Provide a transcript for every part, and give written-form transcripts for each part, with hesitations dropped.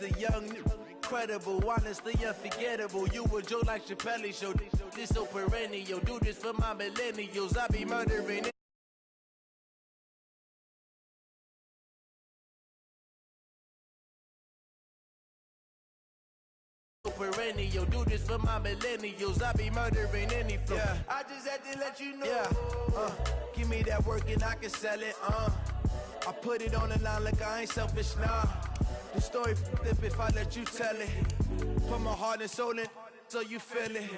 the young, incredible, honestly unforgettable. You a joke like Chappelle Show. This so perennial. Do this for my millennials. I be murdering it. Perennial, do this for my millennials. I be murdering any flow. Yeah. I just had to let you know. Yeah. Give me that work and I can sell it. I put it on the line like I ain't selfish, nah. The story if I let you tell it. Put my heart and soul in so you feel it.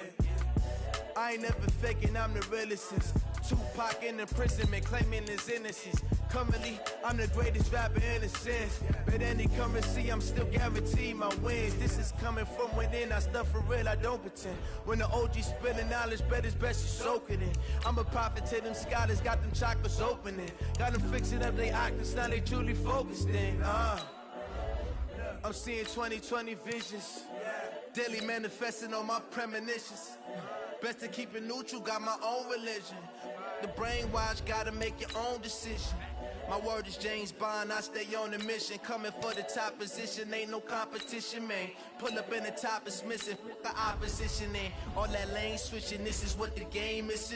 I ain't never faking, I'm the realest since Tupac in imprisonment, claiming his innocence. Currently, I'm the greatest rapper in a sense. But any currency, I'm still guaranteed my wins. This is coming from within, I stuff for real, I don't pretend. When the OG spilling knowledge, bet it's best you soak it in. I'm a prophet to them scholars, got them chakras opening. Got them fixing up their octaves, now they truly focused in. I'm seeing 2020 visions, daily manifesting on my premonitions. Best to keep it neutral, got my own religion. The brainwash, gotta make your own decision. My word is James Bond, I stay on the mission. Coming for the top position, ain't no competition, man. Pull up in the top is missing, the opposition ain't. All that lane switching, this is what the game is.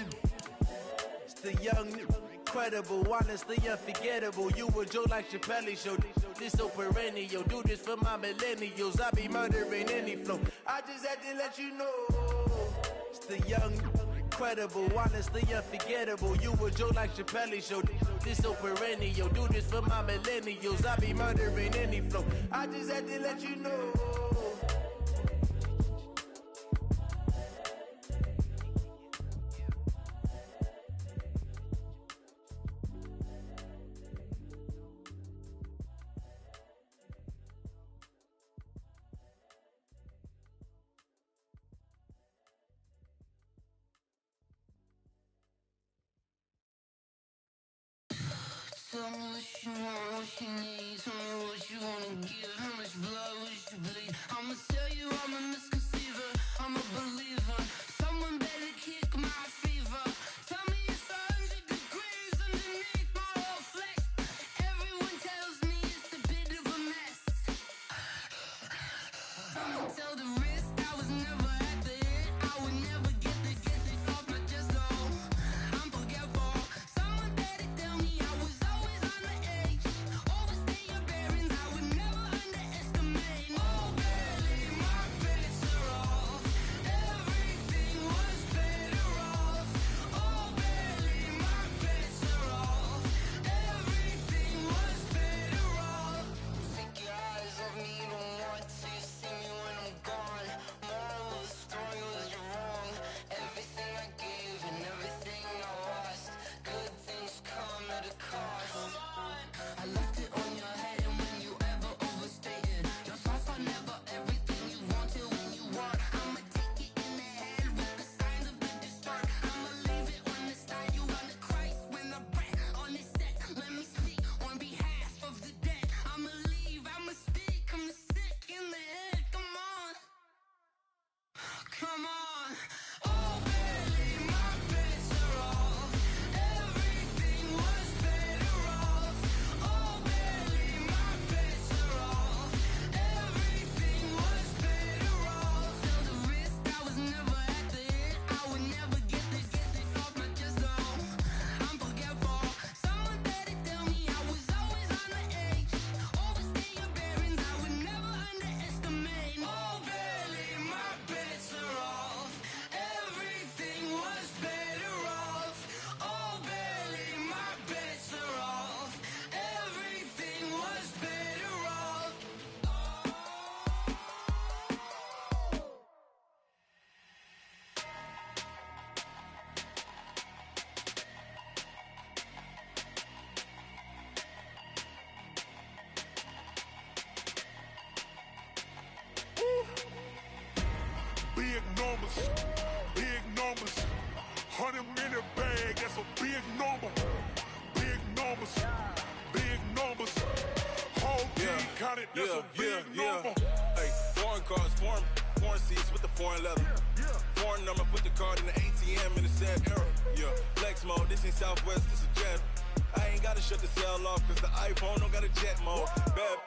It's the young, incredible, honestly unforgettable. You a joke like Chappelle Show. This so perennial, do this for my millennials. I be murdering any flow. I just had to let you know. It's the young, incredible, honestly unforgettable. You a joke like Chappelle Show. This so perennial, do this for my millennials. I be murdering any flow. I just had to let you know. Tell me what you want, what you need. Tell me what you wanna give. How much blood would you bleed? I'ma tell you I'm a misconceiver. I'm a believer. Someone better kick my fever. Tell me it's 100 degrees underneath my whole flesh. Everyone tells me it's a bit of a mess. I'ma tell the risk I was never at the hit. I would never get it off my chest though. I'm forgetful. Someone better tell me I was always on the edge. Overstay your bearings, I would never underestimate. Oh, barely, my bets are off. Everything was better off. Oh, barely, my bets are off. Everything was better off. Take your eyes off me, don't want to see me when I'm gone. Moral of the story was you're wrong. Everything I gave and everything I lost. Good things come at a cost. I left it on your head, and when you ever overstated, your thoughts are never everything you wanted when you want. I'ma take it in the head with the signs of the distort. I'ma leave it on the side. You run the Christ when I breath on this set. Let me speak on behalf of the dead. I'ma leave, I'ma speak. I'm sick in the head. Come on, come on. Oh, barely, my bets are off. Everything was better off. Oh, barely, my bets are off. Everything was better off. Tell the risk I was never at the hit. I would never get it off my chest though. I'm forgetful. Someone better tell me I was always on the edge. Overstay your bearings, I would never underestimate. Oh, barely, my bets are off. Everything was better off. Oh, barely, my bets are off. Everything was better off. Big numbers, big numbers. 100 minute bag, that's a big number. Big numbers, big numbers. Whole team counted, that's a big number. Hey, foreign cars, foreign seats with the foreign leather. Foreign number, put the card in the ATM in the sad era. Yeah, flex mode, this ain't Southwest, this is jet. I ain't gotta shut the cell off, cause the iPhone don't got a jet mode. Bad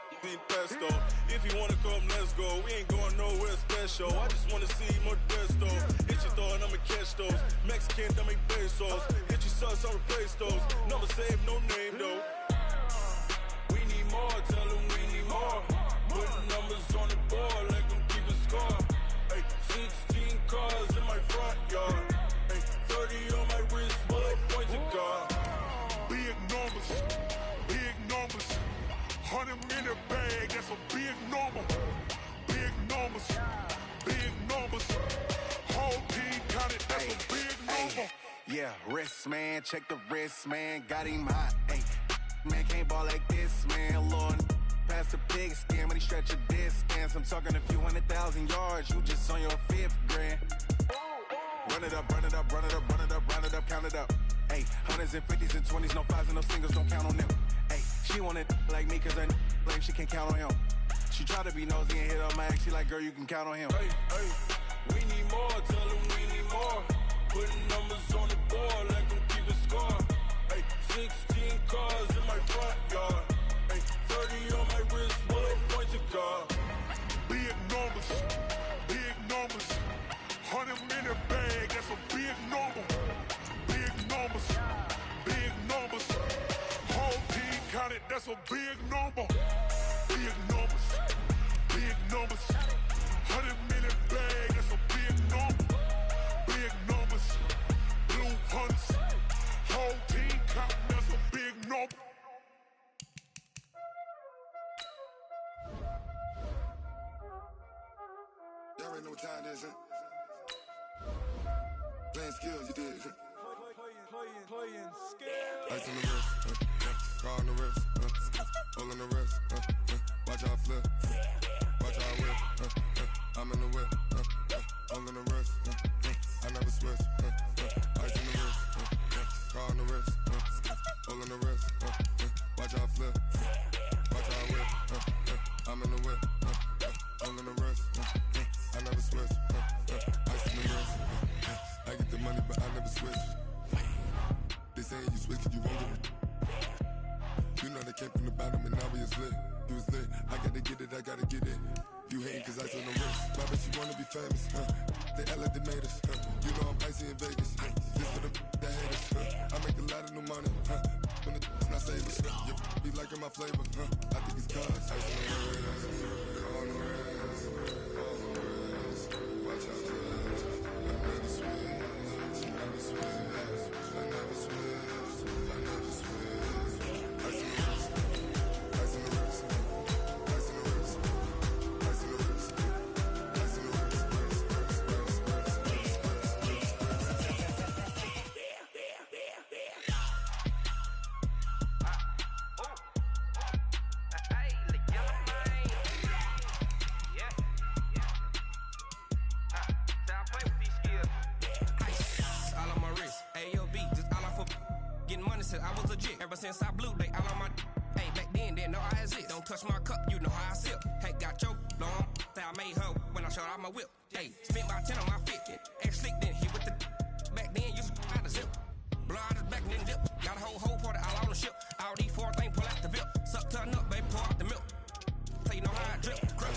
pesto. If you wanna come, let's go. We ain't going nowhere special. I just wanna see Modesto. Hit your thought, I'ma catch those. Mexican, don't make pesos. Hit your sus, I'll replace those. Number save, no name though. We need more, tell them we need more. Putting numbers on the board, let them keep a score. Ay, 16 cars in my front yard. Ay, 30 on my wrist, bullet points a car. Big numbers, big numbers. 100 in the bag, that's a big number. Big numbers, big numbers. Whole team counted, that's a big number. Yeah, wrist man, check the wrist man, got him hot. Ay, man can't ball like this, man. Lord, past the pig skin when he stretch a distance. I'm talking a few 100,000 yards, you just on your 5th grand. Run it up, run it up, run it up, run it up, run it up, count it up. Ay, hundreds and 50s and 20s, no 5s and no singles, don't count on them. Ay, she want it like me cause her lame, she can't count on him. She try to be nosy and hit up my ex, she like, girl, you can count on him. Hey, hey, we need more, tell them we need more. Putting numbers on the board, let them keep a score. Hey, 16 cars in my front yard. Hey, 30 on my wrist, bullet points a car. Big numbers, big numbers. 100 in the bag, that's a big number. Big numbers, big numbers. Whole team counted, that's a big number. Big numbers, big numbers. 100 in the bag, that's a big number. Big numbers, blue hunts. Whole team counting, that's a big number. Y'all already know what time it is, huh? Playing skills, you did, huh? Playing skills. Ice on the wrist, car on the wrist, hole on the wrist, watch how I flip, watch how I whip, I'm in the whip, hole on the wrist, I never switch, ice on the wrist, car on the wrist, hole on the wrist, watch how I flip, watch how I whip, I'm in the whip, hole on the wrist, I never switch, ice on the wrist, I get the money but I never switch. They saying you switch and you won't get it. You know they came from the bottom and now we is lit. You was lit, I gotta get it, I gotta get it. You hating cause ice on the wrist. Why bet you wanna be famous, huh? They act like they made us, huh? You know I'm icy in Vegas, this for the that hate us, huh? I make a lot of new money, huh? When the not save us, you be liking my flavor, huh? I think it's cause ice on the wrist, on the wrist, on the wrist. Watch out for this, I never switch, I never switch. I never switch, I never switch. Ice in the wrist, ice in the wrist, ice in the wrist, ice in the wrist, ice in the wrist, I was legit. Ever since I blew, they all on my. Hey, back then, didn't know I exist. Don't touch my cup, you know how I sip. Hey, got your long. Say I made her when I showed out my whip. Hey, spent about 10 on my fit. Ex slick, then hit with the. Back then, used to out the zip. Blow out his back and then dip. Got a whole party all on the ship. All these 4 things pull out the VIP. Suck, turn up, baby, pour out the milk. So you know how I drip. Crush.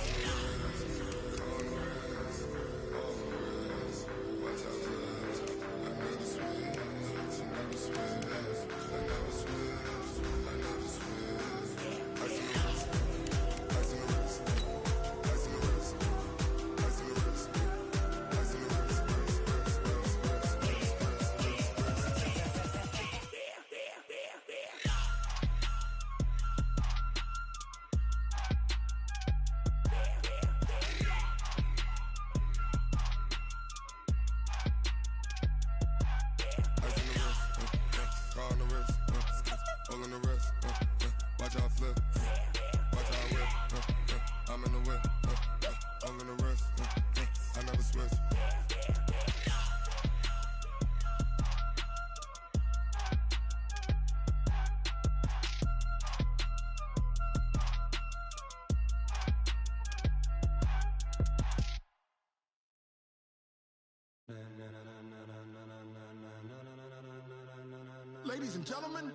Ladies and gentlemen,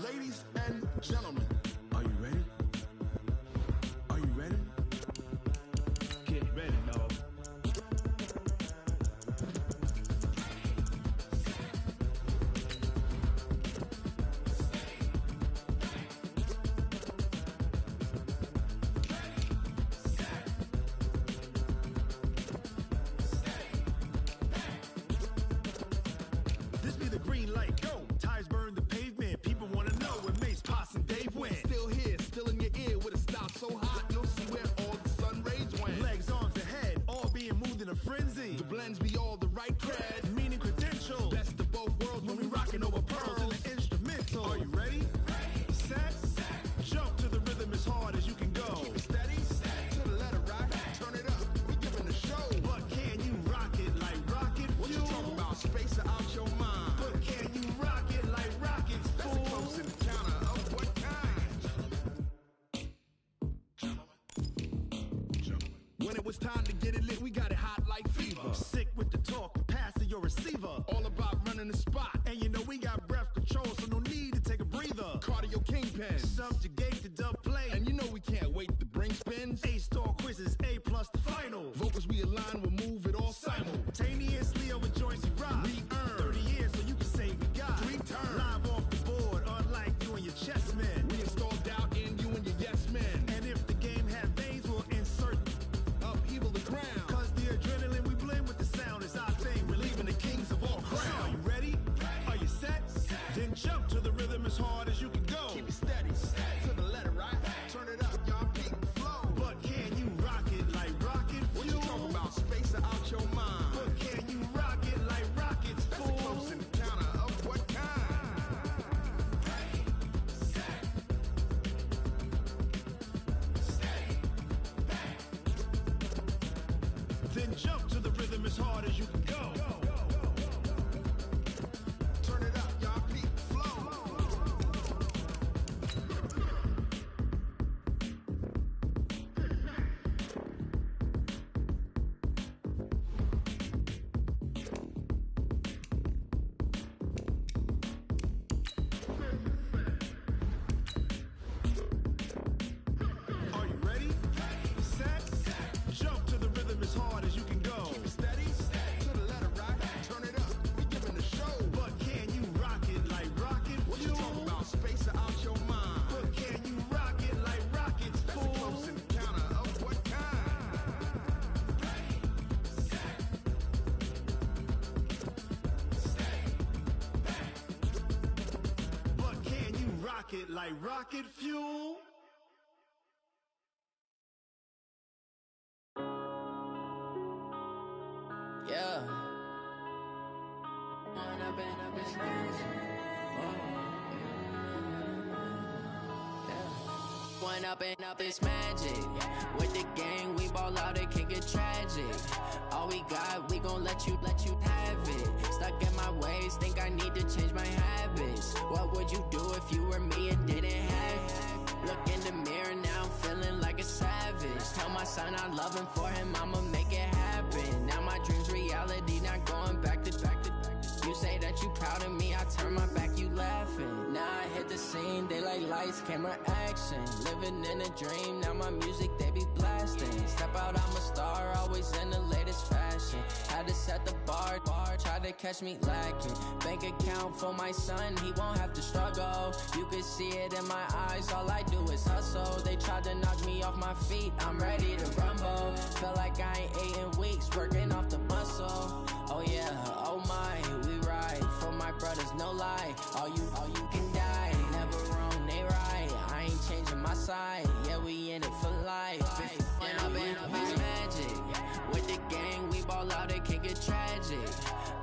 Ladies and gentlemen, Are you ready? Are you ready? Get ready, dog. This be the green light, go. Tires burn the pavement. People want to know where Mace, Potts, and Dave went. still here, still in your ear with a style so hot, you'll see where all the sun rays went. Legs, arms, and head, all being moved in a frenzy. The blends be all the right cred. Meaning credentials. Best of both worlds when we rockin' over pearls in the instrumental. Are you ready? Set. Jump to the rhythm as hard as you can go. Keep it steady, to the letter right. Turn it up, we giving the show. But can you rock it like rocket fuel? What you talking about? Space or out your mind? But can you rock it like rockets, That's fool? a close encounter of what kind? When it was time to get it lit, we got it hot like fever. Sick with the talk, pass to your receiver. All about running the spot. And you know we got breath control, so no need to take a breather. Cardio kingpin. Subjugate the dub play. And you know we can't wait to bring spins. A-star quizzes, A+ the final. Vocals we align, we'll move it all Simultaneously over joints we rock. We earn 30 years, so you can say we got 3 turns. Live off the board, unlike you and your chess men. We install doubt in you and your yes men. And if the game had veins, we'll insert Upheaval the ground. Cause the adrenaline we blend with the sound is our thing. We're leaving the kings of all crowns. So are you ready? Are you set? Then jump to the rhythm as hard as you can go. Keep it steady, to the letter right. Turn it up, y'all peak flow. But can you rock it like rocket What you fuel? talking about? Space or out your mind? But can you rock it like rockets, That's a fool? close encounter of what kind? Then jump to the rhythm as hard as you can go. Turn it up, y'all peak flow. Are you ready? Set. Jump to the rhythm as hard as you can go. Keep it steady, to the letter right. Turn it up, we giving the show. But can you rock it like rocket What you fuel? talking about? Space or out your mind? But can you rock it like rockets, That's a fool? close encounter of what kind? But can you rock it like rocket fuel? Yeah. One up and up is magic. With the gang, we ball out, it can get tragic. All we got, we gon' let you have it. Stuck in my ways, think I need to change my habits. What would you do if you were me and didn't have it? Look in the mirror, now I'm feeling like a savage. Tell my son I love him, for him I'ma make it happen. Now my dream's reality, not going back to. You say that you proud of me, I turn my back, you laughing. Now I hit the scene, they like lights, camera, action. Living in a dream, now my music, they be blasting. Step out, I'm a star, always in the latest fashion. Had to set the bar, try to catch me lacking. Bank account for my son, he won't have to struggle. You can see it in my eyes, all I do is hustle. They tried to knock me off my feet, I'm ready to rumble. Feel like I ain't ate in weeks, working off the muscle. Oh yeah, oh my, we ride for my brothers, no lie. All you can die, never wrong, they right. I ain't changing my side, yeah, we in it for life. And up is magic. With the gang, we ball out, it can get tragic.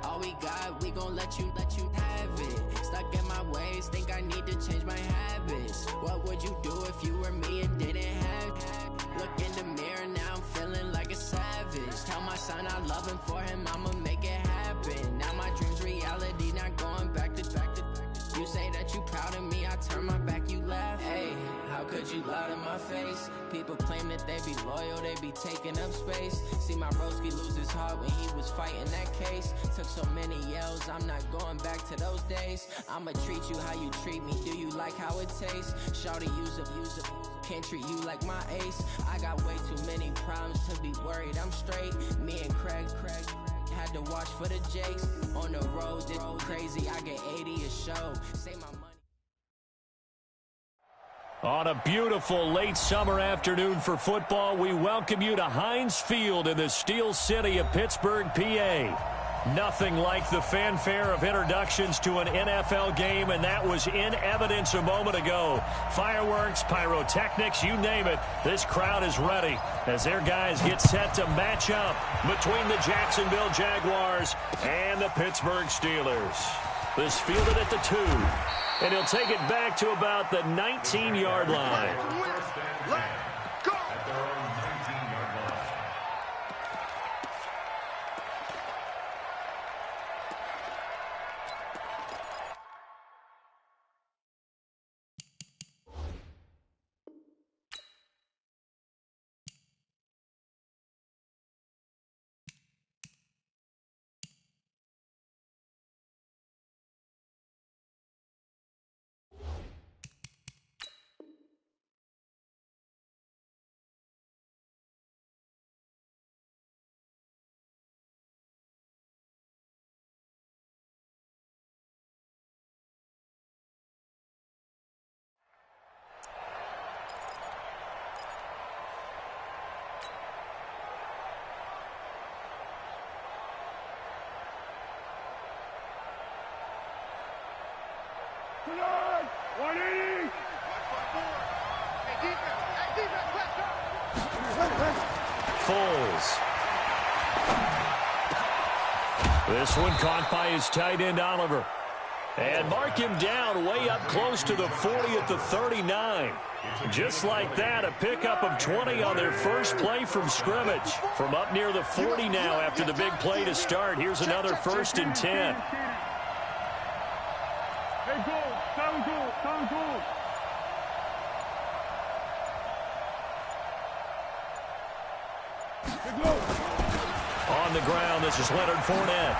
All we got, we gon' let you have it. Stuck in my ways, think I need to change my habits. What would you do if you were me and didn't have it? Look in the mirror, now I'm feeling like a savage. Tell my son I love him, for him I'ma make it happen. Now my dream's reality, not going back to. You say that you proud of me, I turn my back, you laugh. Hey, how could you you loud in my face. People claim that they be loyal, they be taking up space. See my broski lose his heart when he was fighting that case. Took so many yells, I'm not going back to those days. I'ma treat you how you treat me, do you like how it tastes? Shawty, use up, can't treat you like my ace. I got way too many problems to be worried, I'm straight. Me and Craig had to watch for the Jakes. On the road, this crazy, I get 80 a show. Say my money. On a beautiful late summer afternoon for football, we welcome you to Heinz Field in the Steel City of Pittsburgh, PA. Nothing like the fanfare of introductions to an NFL game, and that was in evidence a moment ago. Fireworks, pyrotechnics, you name it. This crowd is ready as their guys get set to match up between the Jacksonville Jaguars and the Pittsburgh Steelers. This fielded at the 2, and he'll take it back to about the 19-yard line. Foles. This one caught by his tight end, Oliver. And mark him down way up close to the 40 at the 39. Just like that, a pickup of 20 on their first play from scrimmage. From up near the 40 now after the big play to start. Here's another 1st and 10. Hey, go. Sound good. Sound good. On the ground, this is Leonard Fournette.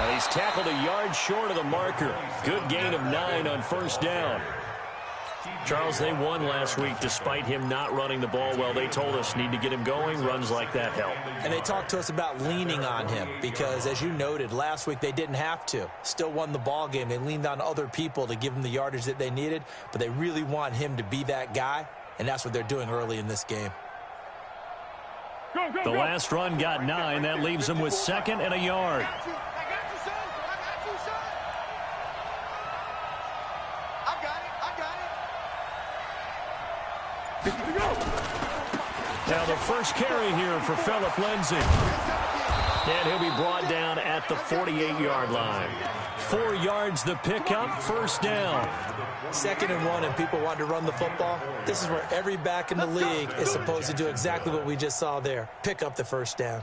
And he's tackled a yard short of the marker. Good gain of 9 on 1st down. Charles, they won last week despite him not running the ball well. They told us need to get him going. Runs like that help. And they talked to us about leaning on him because, as you noted, last week they didn't have to. Still won the ball game. They leaned on other people to give them the yardage that they needed, but they really want him to be that guy, and that's what they're doing early in this game. The last run got 9. That leaves him with 2nd and a yard. Now the first carry here for Phillip Lindsay. And he'll be brought down at the 48-yard line. 4 yards the pickup, 1st down. 2nd and 1, and people want to run the football. This is where every back in the league is supposed to do exactly what we just saw there. Pick up the 1st down.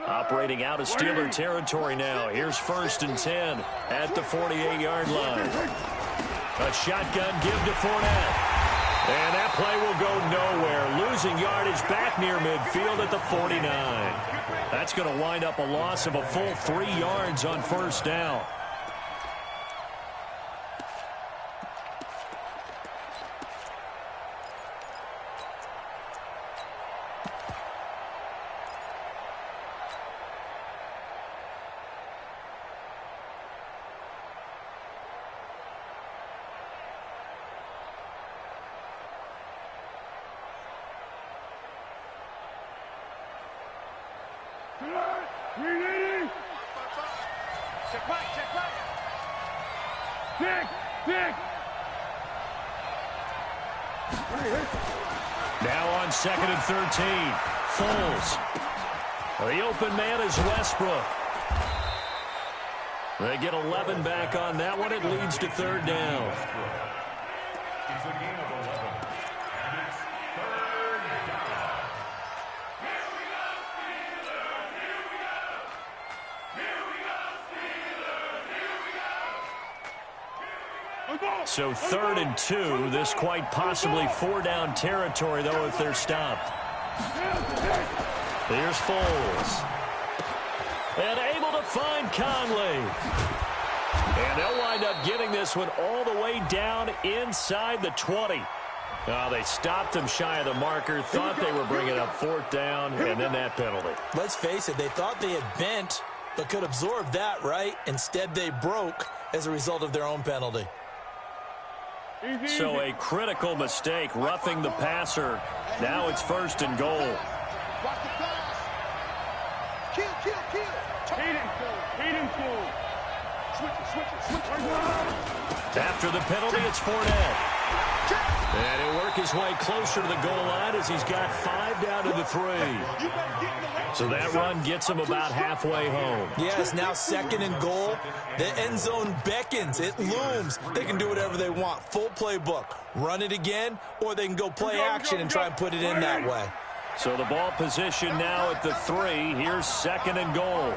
Operating out of Steeler territory now. Here's 1st and 10 at the 48-yard line. A shotgun give to Fournette. And that play will go nowhere. Losing yardage back near midfield at the 49. That's going to wind up a loss of a full 3 yards on 1st down. Now on 2nd and 13. Foles. The open man is Westbrook. They get 11 back on that one. It leads to 3rd down. It's a game of 11. And it's 3rd down. So 3rd and 2. This quite possibly 4-down territory, though, if they're stopped. Here's Foles. And able to find Conley. And they'll wind up getting this one all the way down inside the 20. They stopped him shy of the marker, thought they were bringing up 4th down, and then that penalty. Let's face it, they thought they had bent, but could absorb that, right? Instead, they broke as a result of their own penalty. So a critical mistake, roughing the passer. Now it's 1st and goal. Watch the pass. Kill. Hayden. Switch it. After the penalty, it's Fournette. And he'll work his way closer to the goal line as he's got 5 down to the 3. So that run gets him about halfway home. Yeah, it's now 2nd and goal. The end zone beckons. It looms. They can do whatever they want. Full playbook. Run it again, or they can go play action and try and put it in that way. So the ball position now at the 3. Here's 2nd and goal.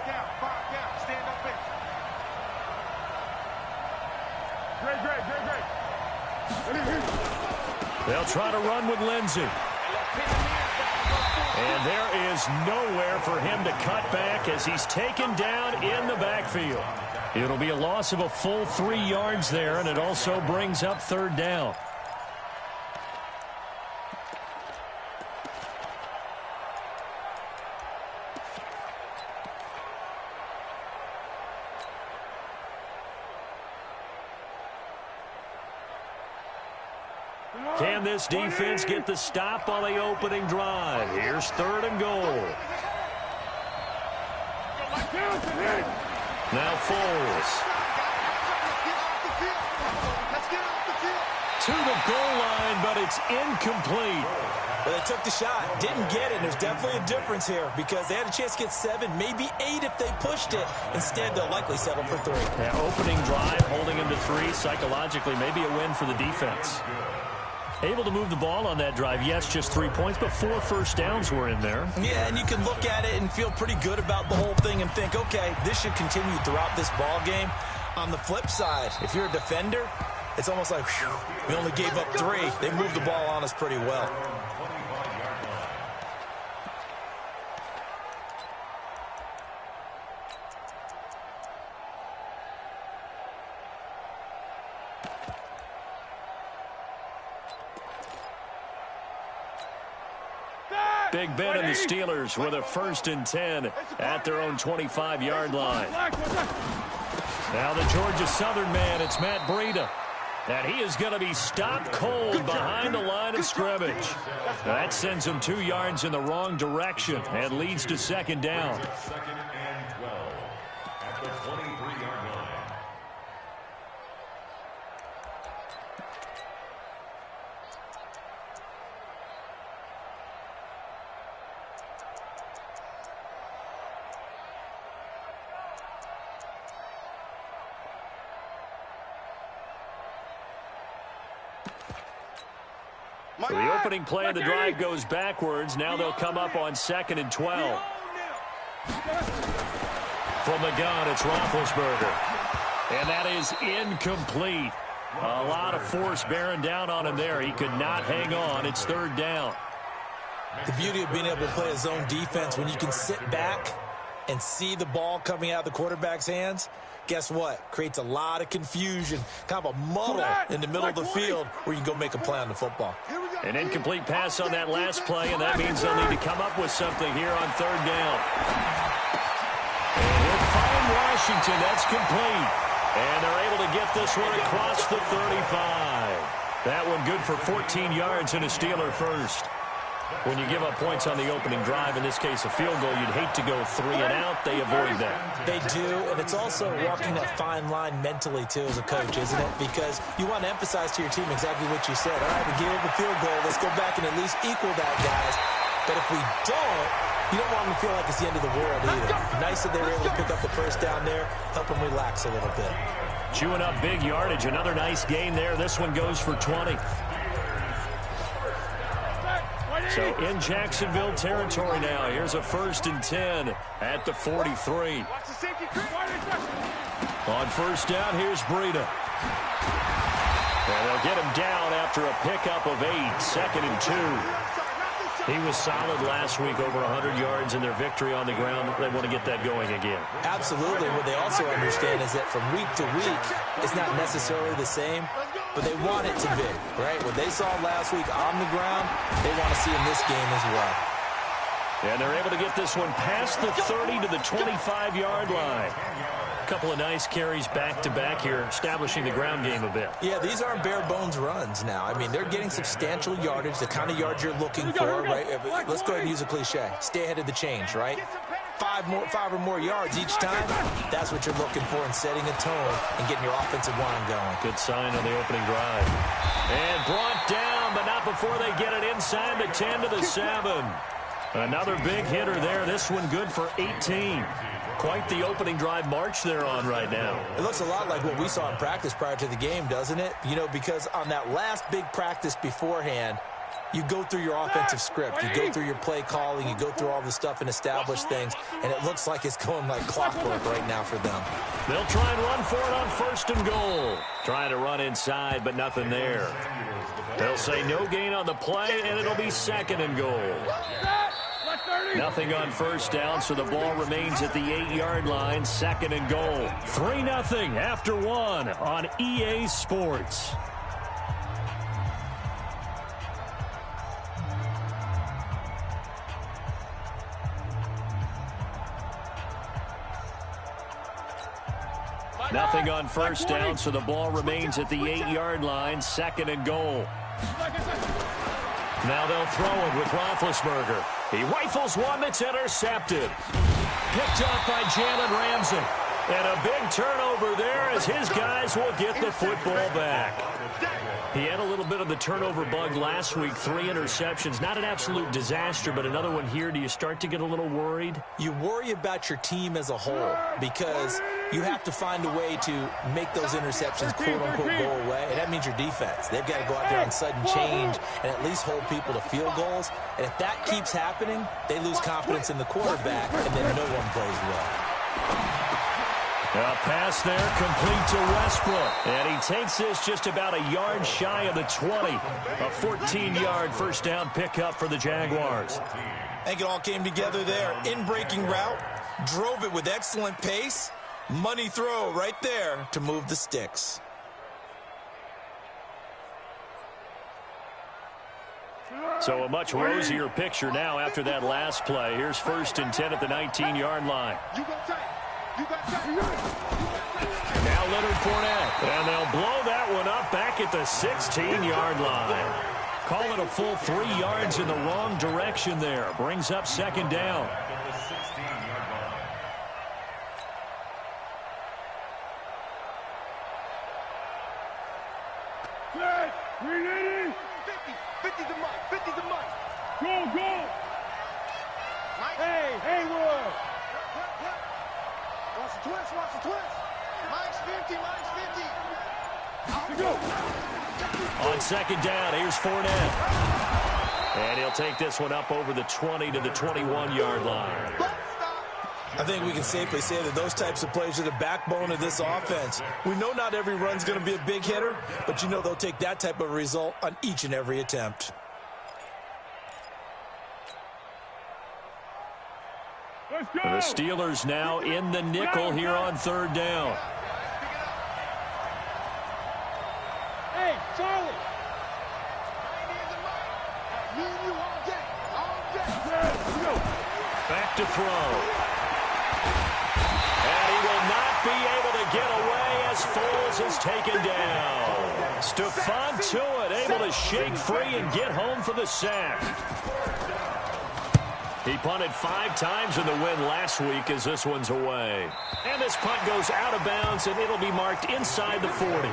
They'll try to run with Lindsey. And there is nowhere for him to cut back as he's taken down in the backfield. It'll be a loss of a full 3 yards there, and it also brings up 3rd down. Can this defense get the stop on the opening drive? Here's 3rd and goal. Now Foles. To the goal line, but it's incomplete. Well, they took the shot, didn't get it. There's definitely a difference here because they had a chance to get 7, maybe 8 if they pushed it. Instead, they'll likely settle for 3. Yeah, opening drive, holding him to 3, psychologically, maybe a win for the defense. Able to move the ball on that drive. Yes, just 3 points, but 4 first downs were in there. Yeah, and you can look at it and feel pretty good about the whole thing and think, okay, this should continue throughout this ball game. On the flip side, if you're a defender, it's almost like, whew, we only gave up 3. They moved the ball on us pretty well. Big Ben and the Steelers with a 1st and 10 at their own 25-yard line. Now the Georgia Southern man, it's Matt Breida. And he is going to be stopped cold behind the line of scrimmage. That sends him 2 yards in the wrong direction and leads to 2nd down. 2nd and 12 at the 23-yard line. So the opening play of the drive goes backwards. Now they'll come up on 2nd and 12. From the gun, it's Roethlisberger. And that is incomplete. A lot of force bearing down on him there. He could not hang on. It's 3rd down. The beauty of being able to play a zone defense when you can sit back and see the ball coming out of the quarterback's hands, guess what? Creates a lot of confusion, kind of a muddle in the middle of the field where you can go make a play on the football. An incomplete pass on that last play, and that means they'll need to come up with something here on 3rd down. And he'll find Washington. That's complete. And they're able to get this one across the 35. That one good for 14 yards and a Steeler first. When you give up points on the opening drive, in this case a field goal, you'd hate to go 3 and out. They avoid that. They do, and it's also walking that fine line mentally, too, as a coach, isn't it? Because you want to emphasize to your team exactly what you said. All right, we gave up a field goal. Let's go back and at least equal that, guys. But if we don't, you don't want them to feel like it's the end of the world either. Nice that they were able to pick up the first down there, help them relax a little bit. Chewing up big yardage. Another nice gain there. This one goes for 20. So in Jacksonville territory now. Here's a 1st and 10 at the 43. On 1st down, here's Breida. And they'll get him down after a pickup of 8, 2nd and 2. He was solid last week, over 100 yards in their victory on the ground. They want to get that going again. Absolutely. What they also understand is that from week to week, it's not necessarily the same, but they want it to be, right? What they saw last week on the ground, they want to see in this game as well. And they're able to get this one past the 30 to the 25-yard line. A couple of nice carries back-to-back here, establishing the ground game a bit. Yeah, these aren't bare-bones runs now. I mean, they're getting substantial yardage, the kind of yards you're looking for, right? Let's go ahead and use a cliche. Stay ahead of the change, right? 5 or more yards each time, that's what you're looking for in setting a tone and getting your offensive line going. Good sign on the opening drive. And brought down, but not before they get it inside the 10 to the 7. Another big hitter there. This one good for 18. Quite the opening drive march they're on right now. It looks a lot like what we saw in practice prior to the game, doesn't it? You know, because on that last big practice beforehand, you go through your offensive script. You go through your play calling. You go through all the stuff and establish things. And it looks like it's going like clockwork right now for them. They'll try and run for it on 1st and goal. Trying to run inside, but nothing there. They'll say no gain on the play, and it'll be 2nd and goal. Nothing on 1st down, so the ball remains at the 8-yard line. 2nd and goal. 3-0 after 1 on EA Sports. Nothing on 1st down, so the ball remains at the 8-yard line. 2nd and goal. Now they'll throw it with Roethlisberger. He rifles one that's intercepted. Picked up by Jalen Ramsey. And a big turnover there as his guys will get the football back. He had a little bit of the turnover bug last week, 3 interceptions. Not an absolute disaster, but another one here. Do you start to get a little worried? You worry about your team as a whole because you have to find a way to make those interceptions, quote-unquote, go away, and that means your defense. They've got to go out there on sudden change and at least hold people to field goals. And if that keeps happening, they lose confidence in the quarterback, and then no one plays well. A pass there complete to Westbrook. And he takes this just about a yard shy of the 20. A 14-yard first down pickup for the Jaguars. I think it all came together there. In-breaking route, drove it with excellent pace. Money throw right there to move the sticks. So a much rosier picture now after that last play. Here's 1st and 10 at the 19-yard line. Now Leonard Fournette. And they'll blow that one up back at the 16-yard line. Call it a full 3 yards in the wrong direction there. Brings up 2nd down. On 2nd down, here's Fournette. And he'll take this one up over the 20 to the 21-yard line. I think we can safely say that those types of plays are the backbone of this offense. We know not every run's going to be a big hitter, but you know they'll take that type of result on each and every attempt. The Steelers now in the nickel here on 3rd down. Hey, Charlie. Back to throw. And he will not be able to get away as Foles is taken down. Stephon Tuitt able to shake free and get home for the sack. He punted 5 times in the win last week as this one's away. And this punt goes out of bounds, and it'll be marked inside the 40.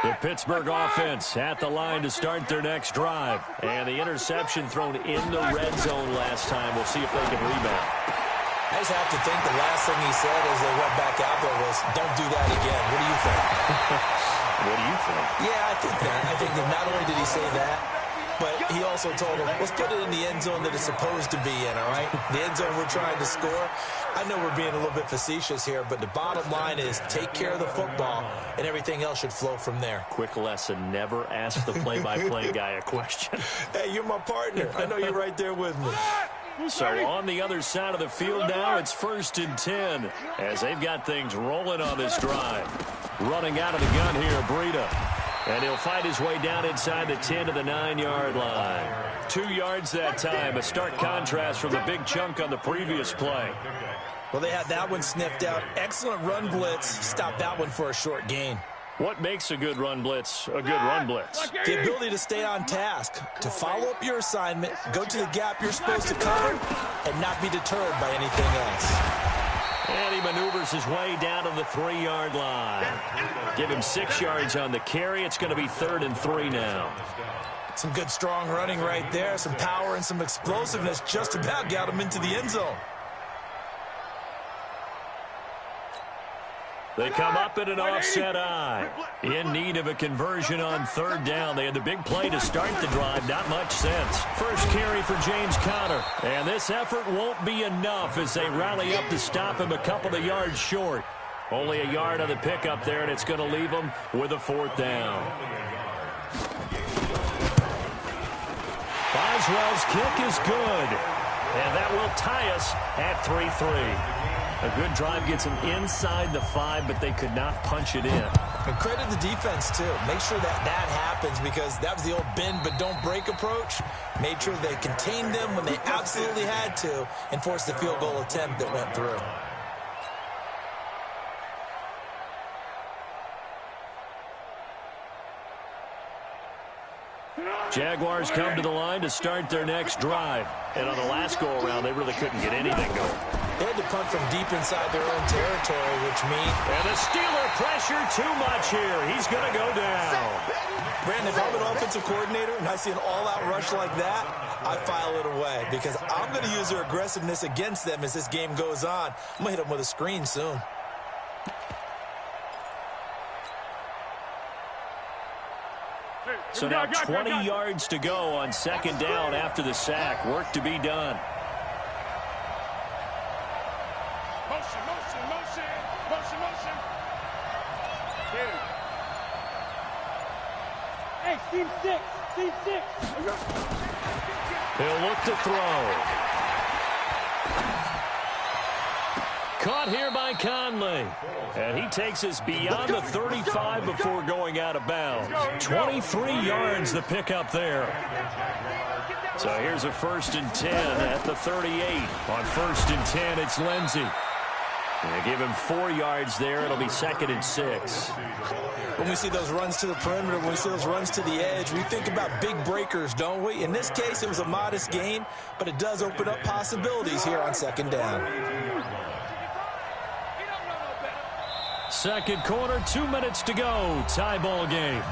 The Pittsburgh offense at the line to start their next drive. And the interception thrown in the red zone last time. We'll see if they can rebound. I just have to think the last thing he said as they went back out there was, don't do that again. What do you think? What do you think? Yeah, I think that. I think that not only did he say that, but he also told them, let's put it in the end zone that it's supposed to be in, all right? The end zone we're trying to score. I know we're being a little bit facetious here, but the bottom line is take care of the football, and everything else should flow from there. Quick lesson, never ask the play-by-play guy a question. Hey, you're my partner. I know you're right there with me. So on the other side of the field now, it's 1st and 10 as they've got things rolling on this drive. Running out of the gun here, Breida. And he'll fight his way down inside the 10 to the 9-yard line. 2 yards that time, a stark contrast from the big chunk on the previous play. Well, they had that one sniffed out. Excellent run blitz. Stopped that one for a short gain. What makes a good run blitz a good run blitz? The ability to stay on task, to follow up your assignment, go to the gap you're supposed to cover, and not be deterred by anything else. And he maneuvers his way down to the 3-yard line. Give him 6 yards on the carry. It's going to be 3rd and 3 now. Some good strong running right there. Some power and some explosiveness just about got him into the end zone. They come up in an offset eye. In need of a conversion on 3rd down. They had the big play to start the drive. Not much sense. First carry for James Conner. And this effort won't be enough as they rally up to stop him a couple of yards short. Only a yard on the pickup there, and it's going to leave them with a 4th down. Boswell's kick is good. And that will tie us at 3-3. A good drive gets them inside the 5, but they could not punch it in. And credit the defense, too. Make sure that happens because that was the old bend but don't break approach. Made sure they contained them when they absolutely had to and forced the field goal attempt that went through. Jaguars come to the line to start their next drive. And on the last go-around, they really couldn't get anything going. They had to punt from deep inside their own territory, which means... And the Steeler pressure too much here. He's going to go down. Brandon, if I'm an offensive coordinator and I see an all-out rush like that, I file it away because I'm going to use their aggressiveness against them as this game goes on. I'm going to hit them with a screen soon. So now 20 yards to go on 2nd down after the sack. Work to be done. Motion, motion, motion, motion, motion. Hey, team 6, team 6. He'll look to throw. Caught here by Conley. And he takes us beyond the 35 before going out of bounds. 23 yards the pickup there. So here's a 1st and 10 at the 38. On 1st and 10, it's Lindsey. They give him 4 yards there. It'll be 2nd and 6. When we see those runs to the perimeter, when we see those runs to the edge, we think about big breakers, don't we? In this case, it was a modest gain, but it does open up possibilities here on 2nd down. 2nd quarter, 2 minutes to go. Tie ball game.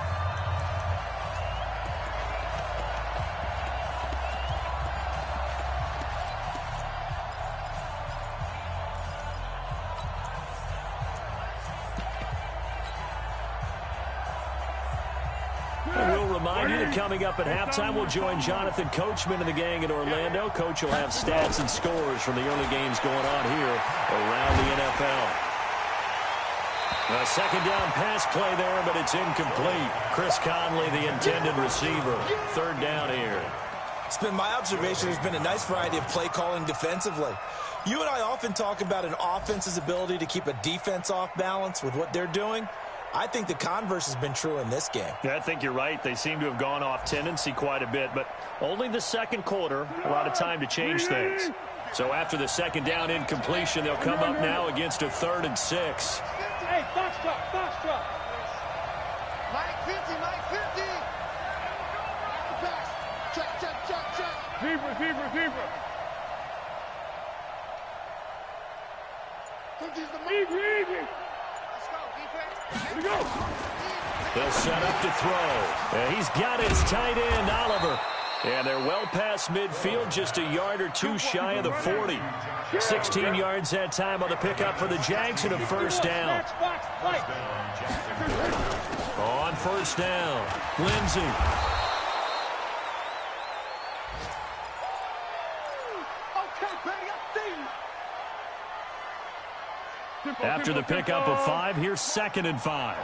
And we'll remind you that coming up at halftime, we'll join Jonathan Coachman and the gang in Orlando. Coach will have stats and scores from the early games going on here around the NFL. A 2nd down pass play there, but it's incomplete. Chris Conley, the intended receiver. 3rd down here. It's been my observation there's been a nice variety of play calling defensively. You and I often talk about an offense's ability to keep a defense off balance with what they're doing. I think the converse has been true in this game. Yeah, I think you're right. They seem to have gone off tendency quite a bit, but only the 2nd quarter, a lot of time to change things. So after the 2nd down incompletion, they'll come up now against a 3rd and 6. Hey, box truck, box truck. Mike 50, Mike 50. Pass. Check. Receiver. Don't use the Easy. Let's go. They'll set up to throw. And he's got his tight end, Oliver. And they're well past midfield, just a yard or two shy of the 40. 16 yards that time on the pickup for the Jags and a first down. On first down, Lindsey. After the pickup of 5, here's 2nd and 5.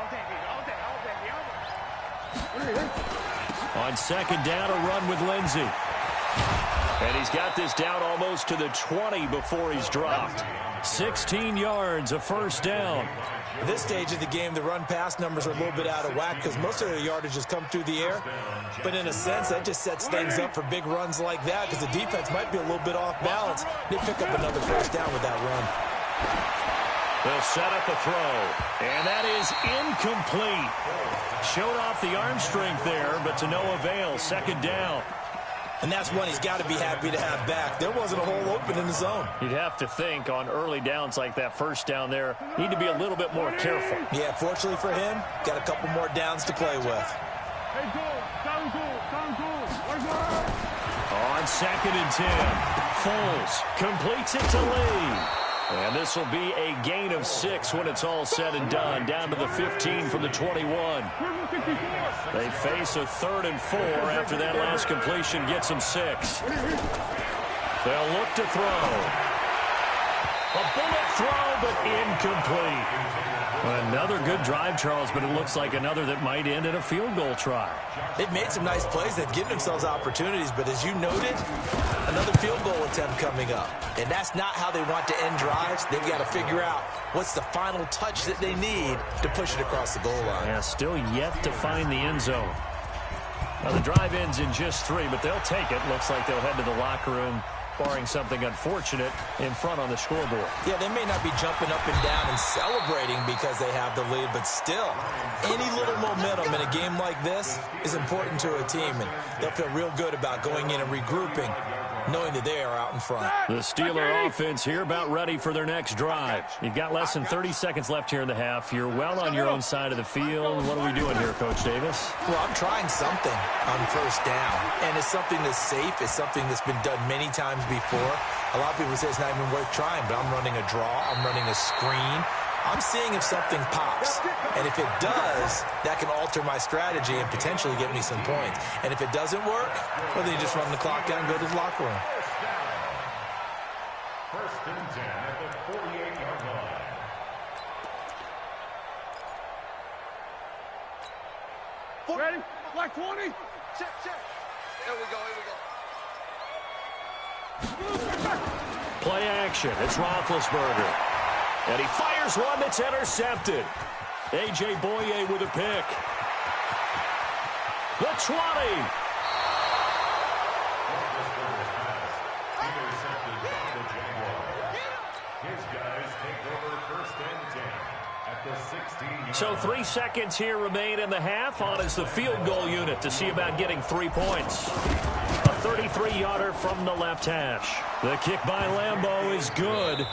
On 2nd down, a run with Lindsey. And he's got this down almost to the 20 before he's dropped. 16 yards, a first down. At this stage of the game, the run-pass numbers are a little bit out of whack because most of their yardage has come through the air. But in a sense, that just sets things up for big runs like that because the defense might be a little bit off balance. They pick up another first down with that run. They'll set up a throw, and that is incomplete. Showed off the arm strength there, but to no avail. 2nd down. And that's one he's got to be happy to have back. There wasn't a hole open in the zone. You'd have to think on early downs like that first down there, need to be a little bit more careful. Yeah, fortunately for him, got a couple more downs to play with. On 2nd and 10, Foles completes it to Lee. And this will be a gain of 6 when it's all said and done. Down to the 15 from the 21. They face a 3rd and 4 after that last completion gets them 6. They'll look to throw. A bullet throw, but incomplete. Another good drive, Charles, but it looks like another that might end in a field goal try. They've made some nice plays. They've given themselves opportunities, but as you noted, another field goal attempt coming up. And that's not how they want to end drives. They've got to figure out what's the final touch that they need to push it across the goal line. Yeah, still yet to find the end zone. Now, the drive ends in just 3, but they'll take it. Looks like they'll head to the locker room, barring something unfortunate, in front on the scoreboard. Yeah, they may not be jumping up and down and celebrating because they have the lead, but still, any little momentum in a game like this is important to a team, and they'll feel real good about going in and regrouping, knowing that they are out in front. The Steeler offense here about ready for their next drive. You've got less than 30 seconds left here in the half. You're well on your own side of the field. What are we doing here, Coach Davis? Well, I'm trying something on first down, and it's something that's safe. It's something that's been done many times before. A lot of people say it's not even worth trying, but I'm running a draw. I'm running a screen. I'm seeing if something pops. And if it does, that can alter my strategy and potentially get me some points. And if it doesn't work, well, then you just run the clock down and go to the locker room. 1st and 10 at the 48-yard line. Ready? Black 20. Check. Here we go. Play action. It's Roethlisberger. And he fires one that's intercepted. A.J. Boye with a pick. The 20. Intercepted by the Jaguars. His guys take over 1st and 10 at the 16. So 3 seconds here remain in the half. On is the field goal unit to see about getting 3 points. A 33-yarder from the left hash. The kick by Lambeau is good.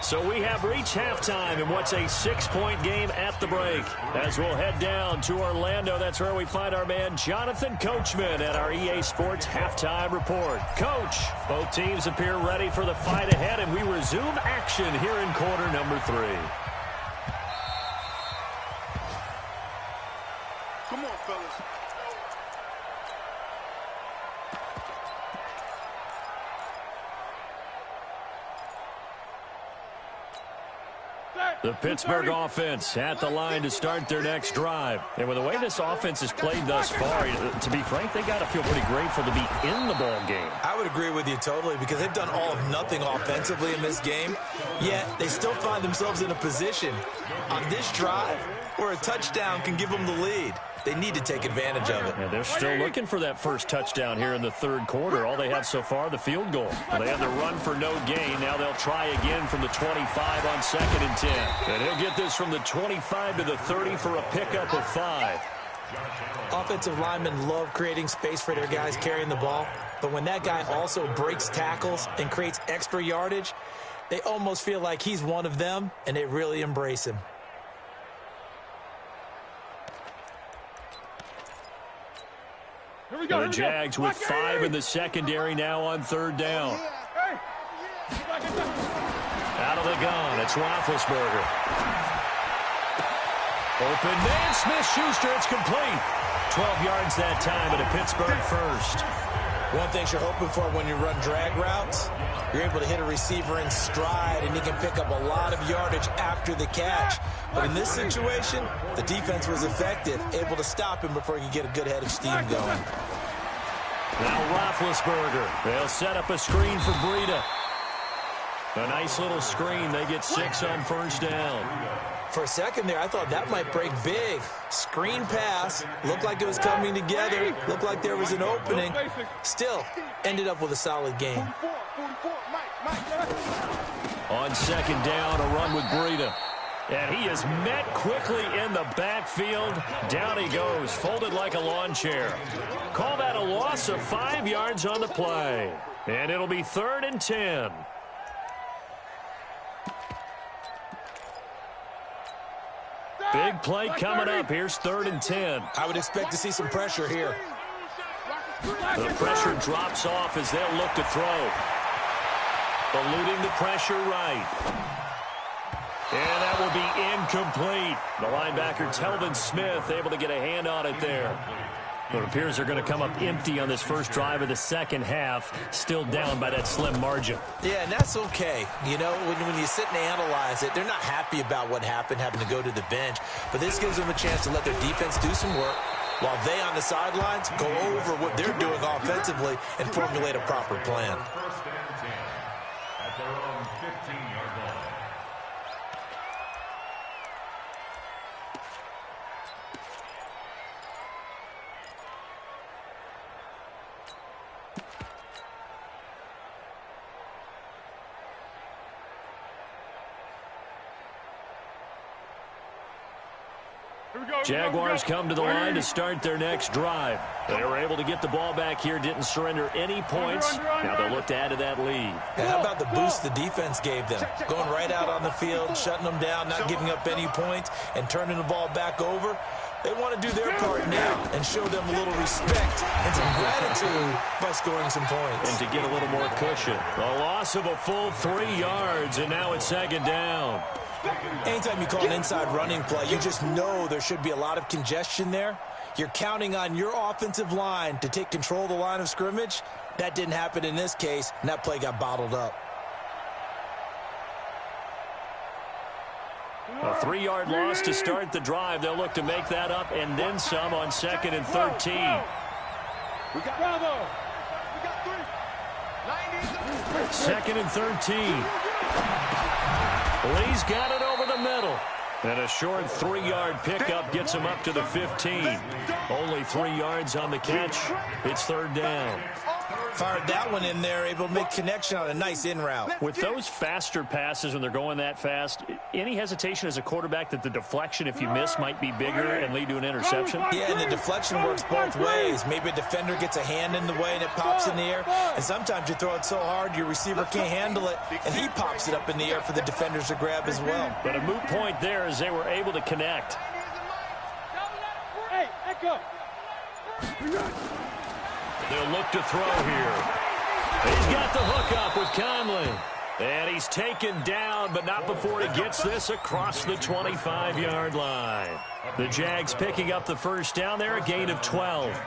So we have reached halftime in what's a 6-point game at the break. As we'll head down to Orlando, that's where we find our man Jonathan Coachman at our EA Sports Halftime Report. Coach, both teams appear ready for the fight ahead, and we resume action here in quarter number 3. Come on, fellas. The Pittsburgh offense at the line to start their next drive. And with the way this offense has played thus far, to be frank, they got to feel pretty grateful to be in the ball game. I would agree with you totally because they've done all of nothing offensively in this game, yet they still find themselves in a position on this drive where a touchdown can give them the lead. They need to take advantage of it. Yeah, they're still looking for that first touchdown here in the 3rd quarter. All they have so far, the field goal. Well, they had the run for no gain. Now they'll try again from the 25 on 2nd and 10. And he'll get this from the 25 to the 30 for a pickup of 5. Offensive linemen love creating space for their guys carrying the ball, but when that guy also breaks tackles and creates extra yardage, they almost feel like he's one of them, and they really embrace him. The Jags with 5 in the secondary now on 3rd down. Out of the gun, it's Roethlisberger. Open man, Smith-Schuster, it's complete. 12 yards that time at a Pittsburgh first. One thing you're hoping for when you run drag routes, you're able to hit a receiver in stride, and he can pick up a lot of yardage after the catch. But in this situation, the defense was effective, able to stop him before he could get a good head of steam going. Now Roethlisberger. They'll set up a screen for Breida. A nice little screen. They get 6 on 1st down. For a second there, I thought that might break big. Screen pass. Looked like it was coming together. Looked like there was an opening. Still, ended up with a solid game. On 2nd down, a run with Breida. And he is met quickly in the backfield. Down he goes, folded like a lawn chair. Call that a loss of 5 yards on the play. And it'll be 3rd and 10. Big play coming up. Here's 3rd and 10. I would expect to see some pressure here. The pressure drops off as they'll look to throw. Eluding the pressure right. And that will be incomplete. The linebacker, Telvin Smith, able to get a hand on it there. It appears they're going to come up empty on this first drive of the second half, still down by that slim margin. Yeah, and that's okay. You know, when you sit and analyze it, they're not happy about what happened, having to go to the bench. But this gives them a chance to let their defense do some work while they on the sidelines go over what they're doing offensively and formulate a proper plan. First and 10 at their own 15-yard line. Jaguars come to the line to start their next drive. They were able to get the ball back here, didn't surrender any points. Now they'll look to add to that lead. And how about the boost the defense gave them? Going right out on the field, shutting them down, not giving up any points, and turning the ball back over. They want to do their part now and show them a little respect and some gratitude by scoring some points. And to get a little more cushion. A loss of a full 3 yards, and now it's 2nd down. Anytime you call an inside running play, you just know there should be a lot of congestion there. You're counting on your offensive line to take control of the line of scrimmage. That didn't happen in this case, and that play got bottled up. A 3-yard loss to start the drive. They'll look to make that up and then some on 2nd and 13. We got Bravo. We got 3. 2nd and 13. Lee's got it over the middle. And a short 3-yard pickup gets him up to the 15. Only 3 yards on the catch. It's 3rd down. Fired that one in there, able to make connection on a nice in route. With those faster passes when they're going that fast, any hesitation as a quarterback that the deflection, if you miss, might be bigger and lead to an interception? Yeah, and the deflection works both ways. Maybe a defender gets a hand in the way and it pops in the air. And sometimes you throw it so hard your receiver can't handle it, and he pops it up in the air for the defenders to grab as well. But a moot point there as they were able to connect. Hey, Echo. They'll look to throw here. He's got the hook up with Conley. And he's taken down, but not before he gets this across the 25-yard line. The Jags picking up the first down there, a gain of 12.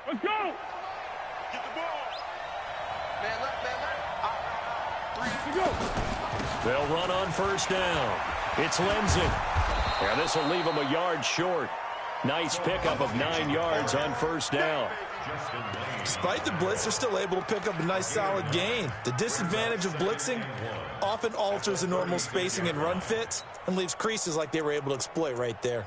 Let's go. Get the ball. Man left, man left. 3 to go. They'll run on first down. It's Lindsey. And this will leave him a yard short. Nice pickup of 9 yards on first down. Despite the blitz, they're still able to pick up a nice solid gain. The disadvantage of blitzing often alters the normal spacing and run fits and leaves creases like they were able to exploit right there.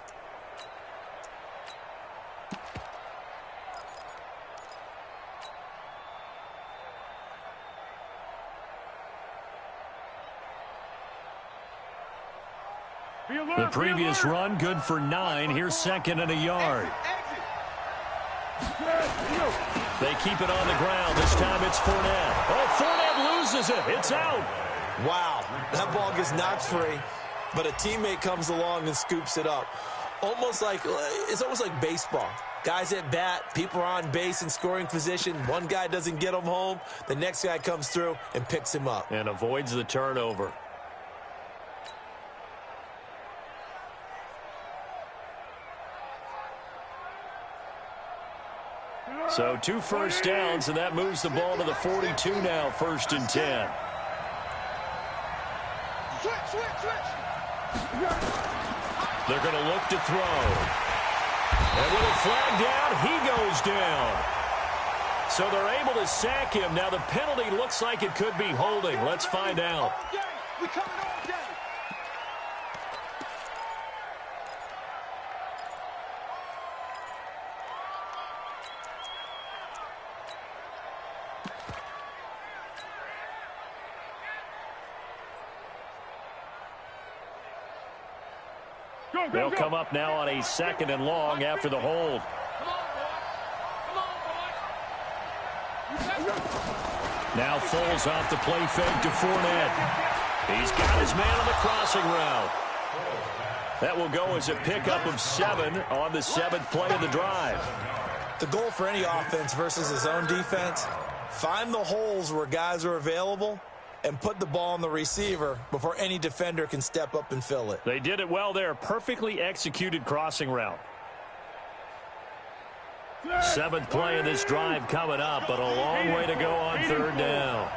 The previous run, good for 9. Here's 2nd and a yard. They keep it on the ground. This time it's Fournette. Oh, Fournette loses it. It's out. Wow, that ball gets knocked free, but a teammate comes along and scoops it up. It's almost like baseball. Guys at bat, people are on base in scoring position. One guy doesn't get him home. The next guy comes through and picks him up. And avoids the turnover. So 2 first downs, and that moves the ball to the 42 now, 1st and 10. They're going to look to throw. And with a flag down, he goes down. So they're able to sack him. Now the penalty looks like it could be holding. Let's find out. They'll come up now on a 2nd and long after the hold. Now Foles off the play fake to Fournette. He's got his man on the crossing route. That will go as a pickup of 7 on the 7th play of the drive. The goal for any offense versus his own defense, find the holes where guys are available and put the ball on the receiver before any defender can step up and fill it. They did it well there. Perfectly executed crossing route. 7th play of this drive coming up, but a long way to go on 3rd down.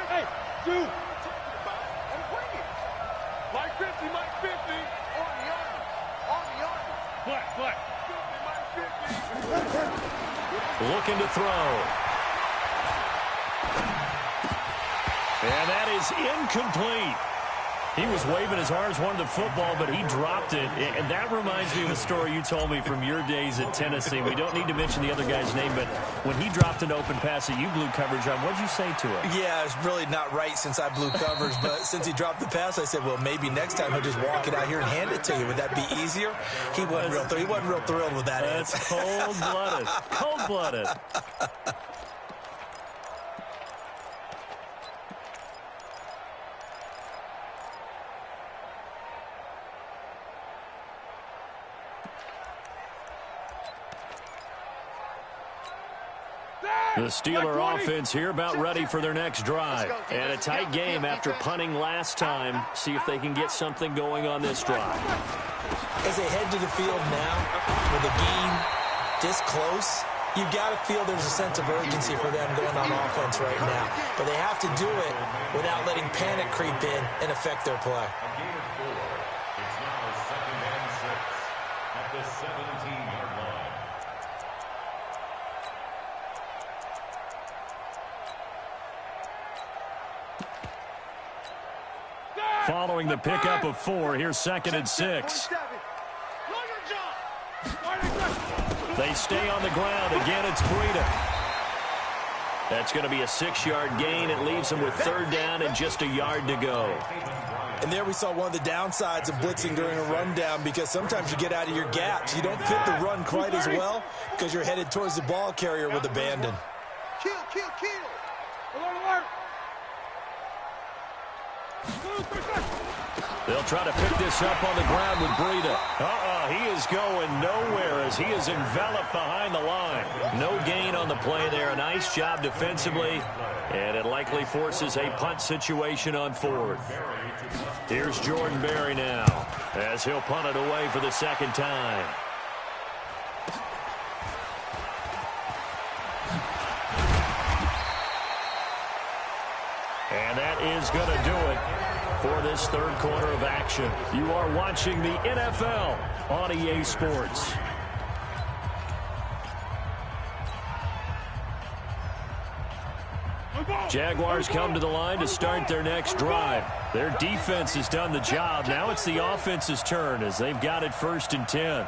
Hey, dude. Mike 50, Mike 50. On the arm. Black. 50, Mike 50. Looking to throw. And that is incomplete. He was waving his arms, wanted the football, but he dropped it. And that reminds me of a story you told me from your days at Tennessee. We don't need to mention the other guy's name, but when he dropped an open pass that you blew coverage on, what did you say to him? Yeah, it's really not right since I blew coverage, but since he dropped the pass, I said, well, maybe next time he'll just walk it out here and hand it to you. Would that be easier? He wasn't real thrilled with that. That's cold-blooded. Cold-blooded. The Steeler offense here about ready for their next drive. And a tight game after punting last time. See if they can get something going on this drive. As they head to the field now, with the game this close, you've got to feel there's a sense of urgency for them going on offense right now. But they have to do it without letting panic creep in and affect their play. A gain of 4. It's now 2nd and 6 at the 17-yard line. Following the pickup of 4, here's 2nd and 6. They stay on the ground. Again, it's Breida. That's going to be a 6-yard gain. It leaves them with 3rd down and just a yard to go. And there we saw one of the downsides of blitzing during a rundown, because sometimes you get out of your gaps. You don't fit the run quite as well because you're headed towards the ball carrier with abandon. Kill. Alert. They'll try to pick this up on the ground with Breida. He is going nowhere as he is enveloped behind the line. No gain on the play there. A nice job defensively, and it likely forces a punt situation on 4th. Here's Jordan Berry now as he'll punt it away for the 2nd time. And that is going to do it for this 3rd quarter of action. You are watching the NFL on EA Sports. Jaguars come to the line to start their next drive. Their defense has done the job. Now it's the offense's turn as they've got it 1st and 10.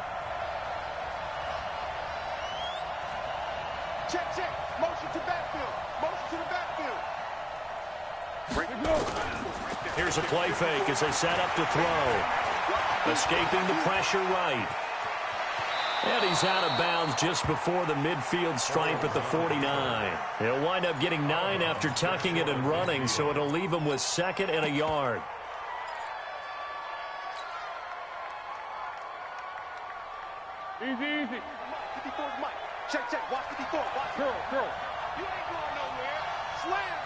Check. Motion to the backfield. Here's a play fake as they set up to throw. Escaping the pressure right. And he's out of bounds just before the midfield stripe at the 49. He'll wind up getting 9 after tucking it and running, so it'll leave him with 2nd and a yard. Easy. 54's Mike. Check. Watch 54. Watch. Curl. You ain't going nowhere. Slam.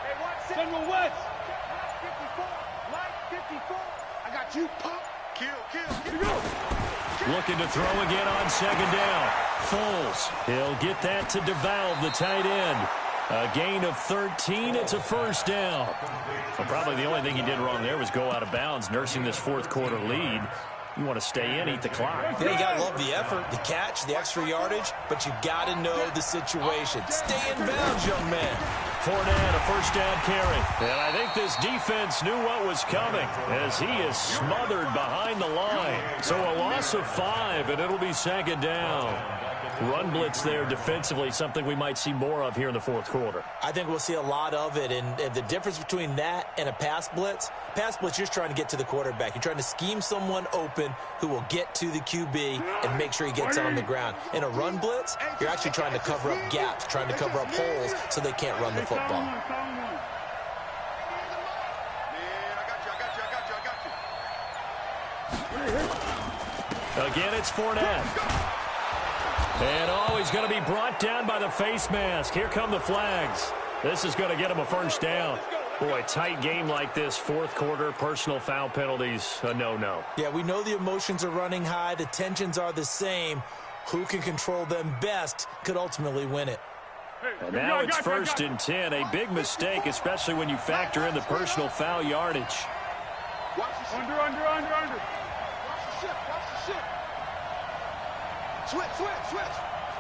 Hey, watch it. Send him west. Mike 54. I got you, pump. Kill. Looking to throw again on 2nd down. Foles. He'll get that to DeValve, the tight end. A gain of 13. It's a 1st down. Well, probably the only thing he did wrong there was go out of bounds, nursing this 4th quarter lead. You want to stay in, eat the clock. Yeah, you got to love the effort, the catch, the extra yardage, but you got to know the situation. Stay in bounds, young man. Fournette, a 1st down carry. And I think this defense knew what was coming as he is smothered behind the line. So a loss of 5, and it'll be 2nd down. Run blitz there defensively, something we might see more of here in the 4th quarter. I think we'll see a lot of it, and the difference between that and a pass blitz, you're just trying to get to the quarterback. You're trying to scheme someone open who will get to the QB and make sure he gets on the ground. In a run blitz, you're actually trying to cover up gaps, trying to cover up holes so they can't run the football. I got you. Again, it's Fournette. And he's going to be brought down by the face mask. Here come the flags. This is going to get him a 1st down. Boy, tight game like this, 4th quarter, personal foul penalties, a no-no. Yeah, we know the emotions are running high. The tensions are the same. Who can control them best could ultimately win it. And now it's 1st and 10. A big mistake, especially when you factor in the personal foul yardage. Under. Watch the ship. Switch.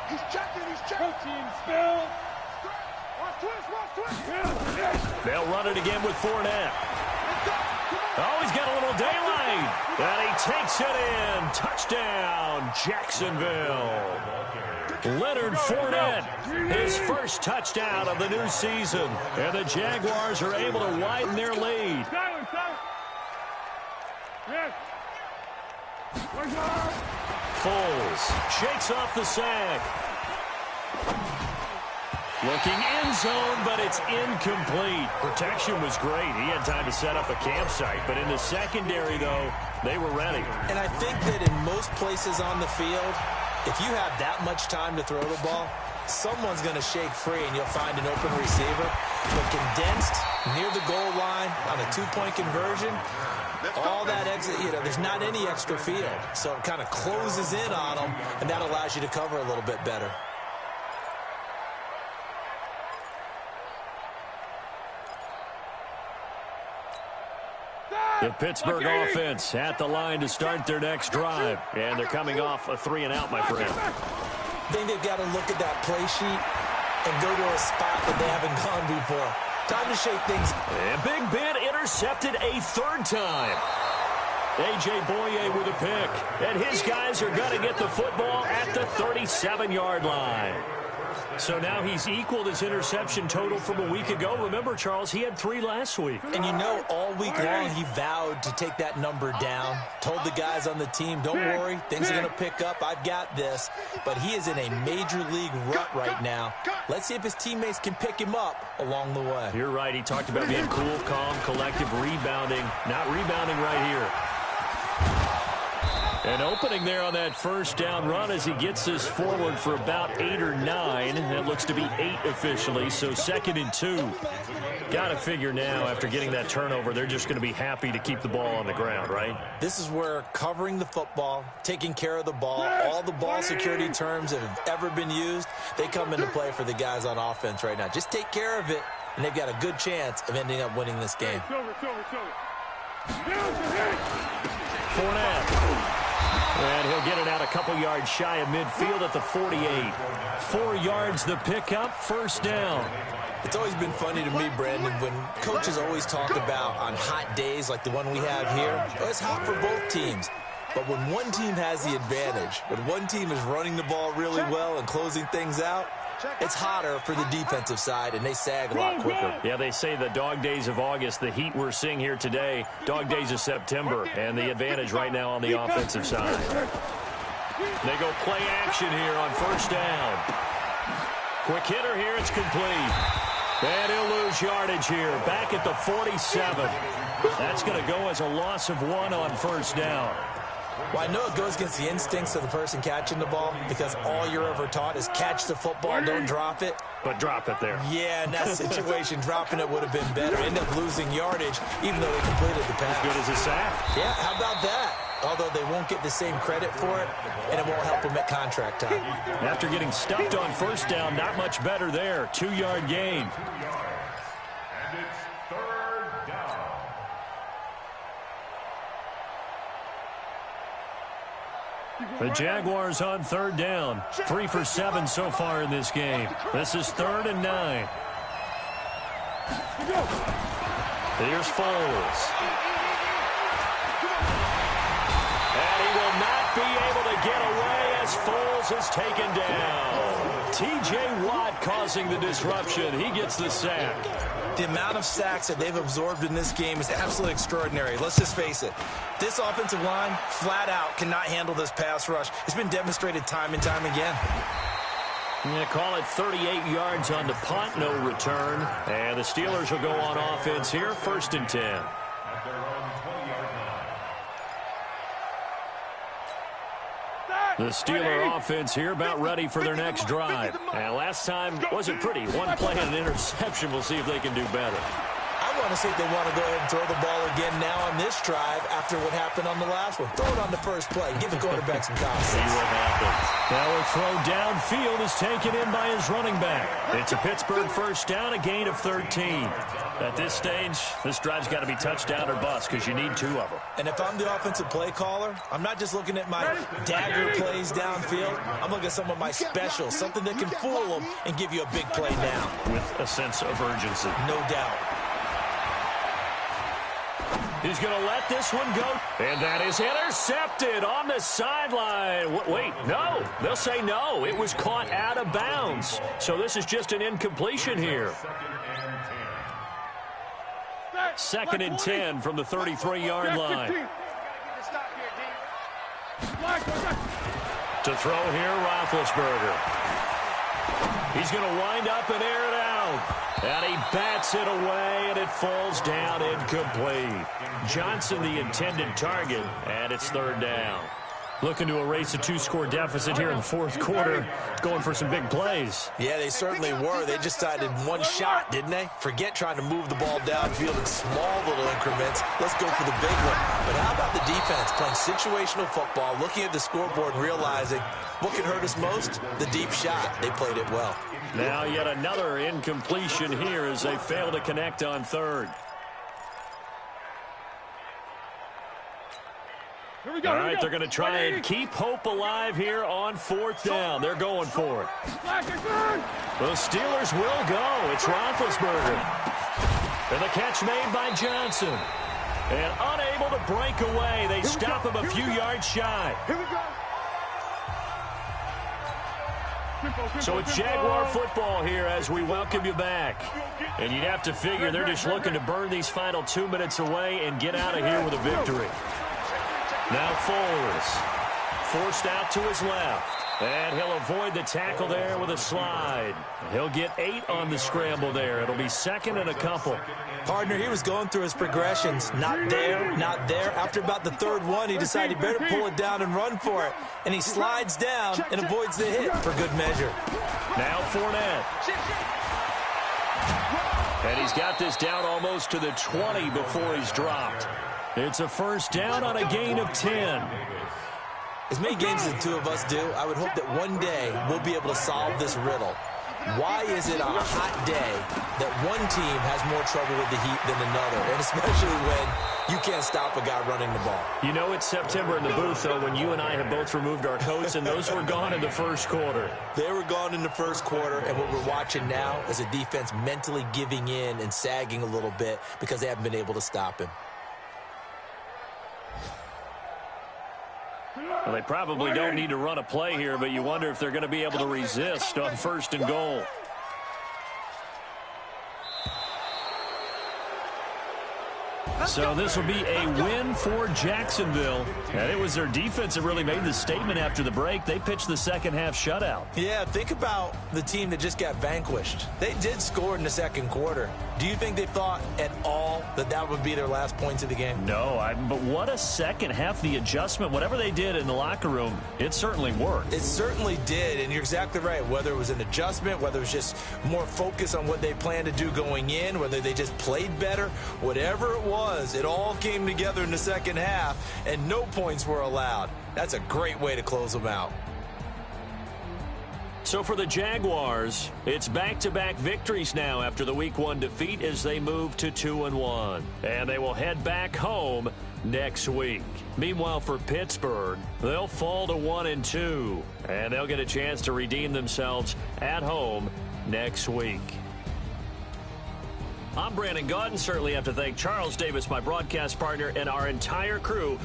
He's checking. Protein spill. Watch twist. They'll run it again with Fournette. Oh, he's got a little daylight. And he takes it in. Touchdown, Jacksonville. Leonard Fournette, his 1st touchdown of the new season. And the Jaguars are able to widen their lead. Silence. Yes. Foles shakes off the sack. Looking end zone, but it's incomplete. Protection was great. He had time to set up a campsite. But in the secondary, though, they were ready. And I think that in most places on the field, if you have that much time to throw the ball, someone's going to shake free and you'll find an open receiver. But condensed near the goal line on a 2-point conversion, all that exit, there's not any extra field. So it kind of closes in on them, and that allows you to cover a little bit better. The Pittsburgh offense at the line to start their next drive. And they're coming off a 3-and-out, my friend. I think they've got to look at that play sheet and go to a spot that they haven't gone before. Time to shake things. And Big Ben intercepted a 3rd time. A.J. Boye with a pick. And his guys are going to get the football at the 37-yard line. So now he's equaled his interception total from a week ago. Remember, Charles, he had 3 last week. And all week long he vowed to take that number down. Told the guys on the team, don't worry, things are going to pick up. I've got this. But he is in a major league rut right now. Let's see if his teammates can pick him up along the way. You're right. He talked about being cool, calm, collective, rebounding. Not rebounding right here. An opening there on that 1st down run as he gets this forward for about 8 or 9. That looks to be 8 officially, so 2nd and 2. Got to figure now, after getting that turnover, they're just going to be happy to keep the ball on the ground, right? This is where covering the football, taking care of the ball, all the ball security terms that have ever been used, they come into play for the guys on offense right now. Just take care of it, and they've got a good chance of ending up winning this game. Fournette. And he'll get it out a couple yards shy of midfield at the 48. 4 yards the pickup, 1st down. It's always been funny to me, Brandon, when coaches always talk about on hot days like the one we have here, it's hot for both teams. But when one team has the advantage, when one team is running the ball really well and closing things out, it's hotter for the defensive side, and they sag a lot quicker. Yeah, they say the dog days of August, the heat we're seeing here today, dog days of September, and the advantage right now on the offensive side. They go play action here on first down. Quick hitter here, it's complete. And he'll lose yardage here, back at the 47. That's going to go as a loss of 1 on first down. Well, I know it goes against the instincts of the person catching the ball because all you're ever taught is catch the football, don't drop it. But drop it there. Yeah, in that situation, dropping it would have been better. End up losing yardage, even though he completed the pass. As good as a sack. Yeah, how about that? Although they won't get the same credit for it, and it won't help them at contract time. After getting stuffed on first down, not much better there. 2-yard gain. And it's third down. The Jaguars on third down. 3 for 7 so far in this game. This is 3rd and 9. Here's Foles. And he will not be able to get away as Foles is taken down. T.J. Watt causing the disruption. He gets the sack. The amount of sacks that they've absorbed in this game is absolutely extraordinary. Let's just face it. This offensive line, flat out, cannot handle this pass rush. It's been demonstrated time and time again. I'm going to call it 38 yards on the punt, no return. And the Steelers will go on offense here, 1st and 10. At their own 20-yard line. The Steeler offense here about ready for their next drive. And last time wasn't pretty. One play and an interception. We'll see if they can do better. I want to see if they want to go ahead and throw the ball again now on this drive after what happened on the last one. Throw it on the first play. Give the quarterback some confidence. See what happens. Now a throw downfield is taken in by his running back. It's a Pittsburgh first down, a gain of 13. At this stage, this drive's got to be touchdown or bust because you need 2 of them. And if I'm the offensive play caller, I'm not just looking at my dagger plays downfield. I'm looking at some of my specials, something that can fool them and give you a big play now. With a sense of urgency. No doubt. He's going to let this one go. And that is intercepted on the sideline. Wait, no. They'll say no. It was caught out of bounds. So this is just an incompletion here. 2nd and 10 from the 33-yard line. To throw here, Roethlisberger. He's going to wind up and air it out. And he bats it away, and it falls down incomplete. Johnson, the intended target, and it's 3rd down. Looking to erase a 2-score deficit here in the 4th quarter. Going for some big plays. Yeah, they certainly were. They just decided one shot, didn't they? Forget trying to move the ball downfield in small little increments. Let's go for the big one. But how about the defense playing situational football, looking at the scoreboard, realizing what can hurt us most? The deep shot. They played it well. Now yet another incompletion here as they fail to connect on 3rd. All right, they're going to try and keep hope alive here on 4th down. They're going for it. The Steelers will go. It's Roethlisberger. And the catch made by Johnson. And unable to break away. They stop him a few yards shy. So it's Jaguar football here as we welcome you back. And you'd have to figure they're just looking to burn these final 2 minutes away and get out of here with a victory. Now Foles forced out to his left. And he'll avoid the tackle there with a slide. He'll get 8 on the scramble there. It'll be 2nd and a couple. Partner, he was going through his progressions. Not there, not there. After about the 3rd one, he decided he better pull it down and run for it. And he slides down and avoids the hit for good measure. Now Fournette. And he's got this down almost to the 20 before he's dropped. It's a first down on a gain of 10. As many games as the 2 of us do, I would hope that one day we'll be able to solve this riddle. Why is it on a hot day that one team has more trouble with the heat than another? And especially when you can't stop a guy running the ball. You know it's September in the booth, though, when you and I have both removed our coats, and those were gone in the 1st quarter. They were gone in the 1st quarter, and what we're watching now is a defense mentally giving in and sagging a little bit because they haven't been able to stop him. Well, they probably don't need to run a play here, but you wonder if they're going to be able to resist on 1st and goal. So this will be a win for Jacksonville. And it was their defense that really made the statement after the break. They pitched the second half shutout. Yeah, think about the team that just got vanquished. They did score in the second quarter. Do you think they thought at all that that would be their last points of the game? No, but what a second half. The adjustment, whatever they did in the locker room, it certainly worked. It certainly did, and you're exactly right. Whether it was an adjustment, whether it was just more focus on what they planned to do going in, whether they just played better, whatever it was, it all came together in the second half, and no points were allowed. That's a great way to close them out. So for the Jaguars, it's back-to-back victories now after the Week 1 defeat as they move to 2-1. And they will head back home next week. Meanwhile, for Pittsburgh, they'll fall to 1-2. And they'll get a chance to redeem themselves at home next week. I'm Brandon Gaudin. Certainly have to thank Charles Davis, my broadcast partner, and our entire crew.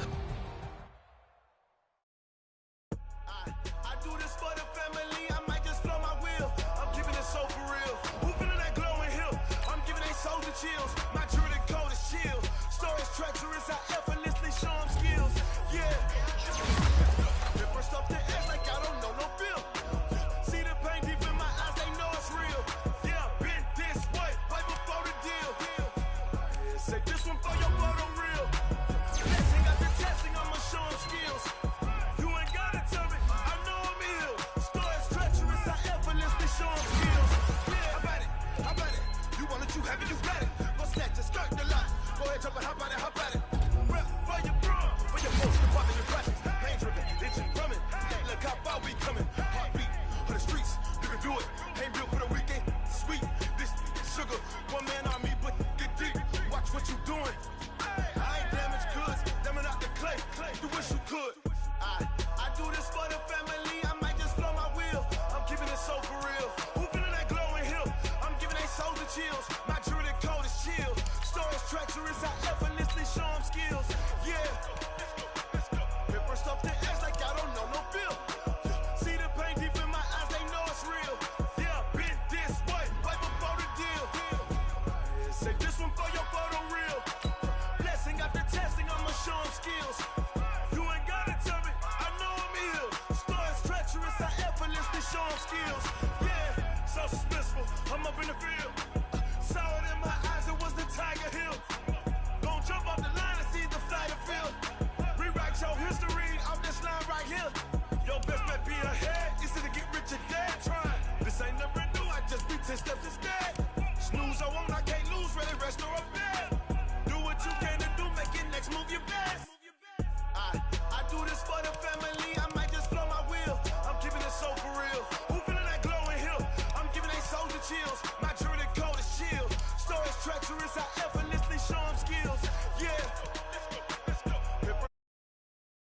Skills.